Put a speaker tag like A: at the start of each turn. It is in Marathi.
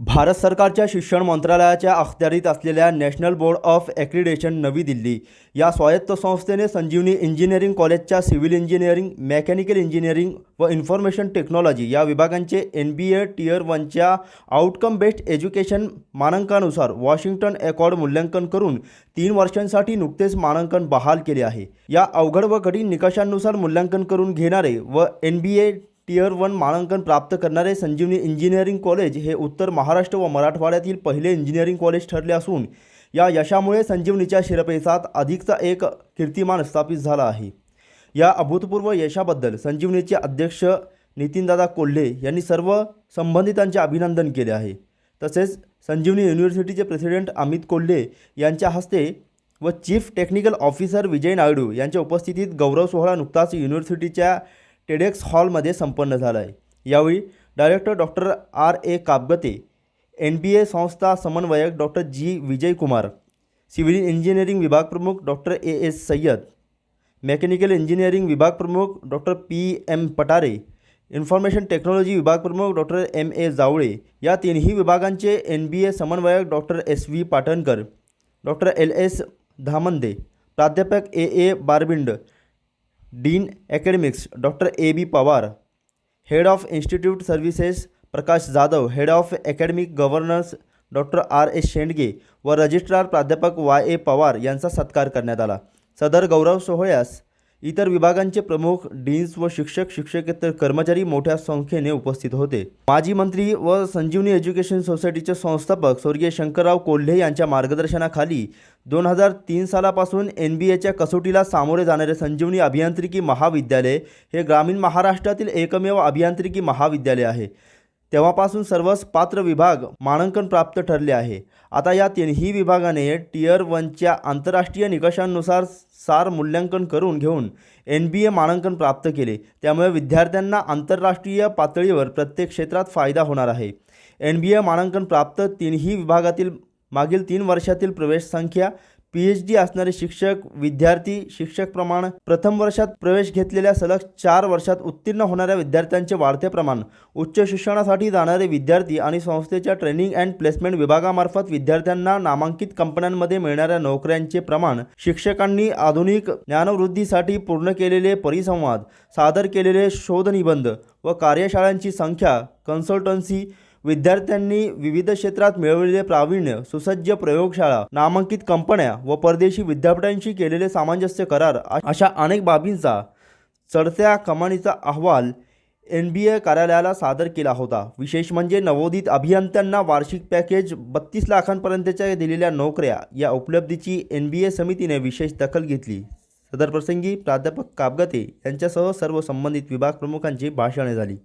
A: भारत सरकारच्या शिक्षण मंत्रालयाच्या अखत्यारीत असलेल्या नॅशनल बोर्ड ऑफ ॲक्रिडेशन नवी दिल्ली या स्वायत्त संस्थेने संजीवनी इंजिनिअरिंग कॉलेजच्या सिव्हिल इंजिनिअरिंग, मेकॅनिकल इंजिनिअरिंग व इन्फॉर्मेशन टेक्नॉलॉजी या विभागांचे NBA टियर 1च्या आउटकम बेस्ड एज्युकेशन मानांकनानुसार वॉशिंग्टन अकॉर्ड मूल्यांकन करून 3 वर्षांसाठी नुकतेच मानांकन बहाल केले आहे। या अवघड व कठीण निकषांनुसार मूल्यांकन करून घेणारे व NBA टियर 1 मानांकन प्राप्त करणारे संजीवनी इंजिनिअरिंग कॉलेज हे उत्तर महाराष्ट्र व मराठवाड्यातील पहिले इंजिनिअरिंग कॉलेज ठरले असून या यशामुळे संजीवनीच्या शिरपेचात अधिकचा एक कीर्तिमान स्थापित झाला आहे। या अभूतपूर्व यशाबद्दल संजीवनीचे अध्यक्ष नितीनदादा कोल्हे यांनी सर्व संबंधितांचे अभिनंदन केले आहे। तसेच संजीवनी युनिव्हर्सिटीचे प्रेसिडेंट अमित कोल्हे यांच्या हस्ते व चीफ टेक्निकल ऑफिसर विजय नायडू यांच्या उपस्थितीत गौरव सोहळा नुकताच युनिव्हर्सिटीच्या टेडेक्स हॉलमध्ये संपन्न झाला आहे। यावेळी director doctor RA Kabgate, NBA संस्था समन्वयक doctor G Vijaykumar, civil engineering विभाग प्रमुख doctor AS Sayyad, mechanical engineering विभाग प्रमुख doctor PM Patare, information technology विभाग प्रमुख डॉक्टर MA जावळे या तिन्ही विभागांचे NBA समन्वयक doctor SV Patankar, doctor LS Dhamande, प्राध्यापक AA Barbind, dean academics doctor AB Pawar, head of institute services Prakash Jadhav, head of academic governance doctor RS Shendge व रजिस्ट्रार प्राध्यापक YA पवार यांचा सत्कार करण्यात आला। सदर गौरव सोहळ्यास इतर विभागांचे प्रमुख, डीन्स व शिक्षकेतर कर्मचारी मोठ्या संख्येने उपस्थित होते। माजी मंत्री व संजीवनी एज्युकेशन सोसायटीचे संस्थापक स्वर्गीय शंकरराव कोल्हे यांच्या मार्गदर्शनाखाली 2003 सालापासून NBAच्या कसोटीला सामोरे जाणारे संजीवनी अभियांत्रिकी महाविद्यालय हे ग्रामीण महाराष्ट्रातील एकमेव अभियांत्रिकी महाविद्यालय आहे। तेव्हापासून सर्वच पात्र विभाग मानांकन प्राप्त ठरले आहे। आता या तिन्ही विभागाने टियर 1च्या आंतरराष्ट्रीय निकषांनुसार सार मूल्यांकन करून घेऊन NBA मानांकन प्राप्त केले। त्यामुळे विद्यार्थ्यांना आंतरराष्ट्रीय पातळीवर प्रत्येक क्षेत्रात फायदा होणार आहे। NBA मानांकन प्राप्त तिन्ही विभागातील मागील 3 वर्षातील प्रवेश संख्या, PhD असणारे शिक्षक, विद्यार्थी, शिक्षक प्रमाण, प्रथम वर्षात प्रवेश घेतलेल्या सलग 4 वर्षात उत्तीर्ण होणाऱ्या विद्यार्थ्यांचे वाढते प्रमाण, उच्च शिक्षणासाठी जाणारे विद्यार्थी आणि संस्थेच्या ट्रेनिंग अँड प्लेसमेंट विभागामार्फत विद्यार्थ्यांना नामांकित कंपन्यांमध्ये मिळणाऱ्या नोकऱ्यांचे प्रमाण, शिक्षकांनी आधुनिक ज्ञानवृद्धीसाठी पूर्ण केलेले परिसंवाद, सादर केलेले शोधनिबंध व कार्यशाळांची संख्या, कन्सल्टन्सी, विद्यार्थ्यांनी विविध क्षेत्रात मिळवलेले प्रावीण्य, सुसज्ज प्रयोगशाळा, नामांकित कंपन्या व परदेशी विद्यापीठांशी केलेले सामंजस्य करार अशा अनेक बाबींचा चढत्या कमानीचा अहवाल NBA कार्यालयाला सादर केला होता। विशेष म्हणजे नवोदित अभियंत्यांना वार्षिक पॅकेज 32 लाखांपर्यंतच्या दिलेल्या नोकऱ्या या उपलब्धीची NBA समितीने विशेष दखल घेतली। सदर प्रसंगी प्राध्यापक काबगते यांच्यासह सर्व संबंधित विभाग प्रमुखांची भाषणे झाली।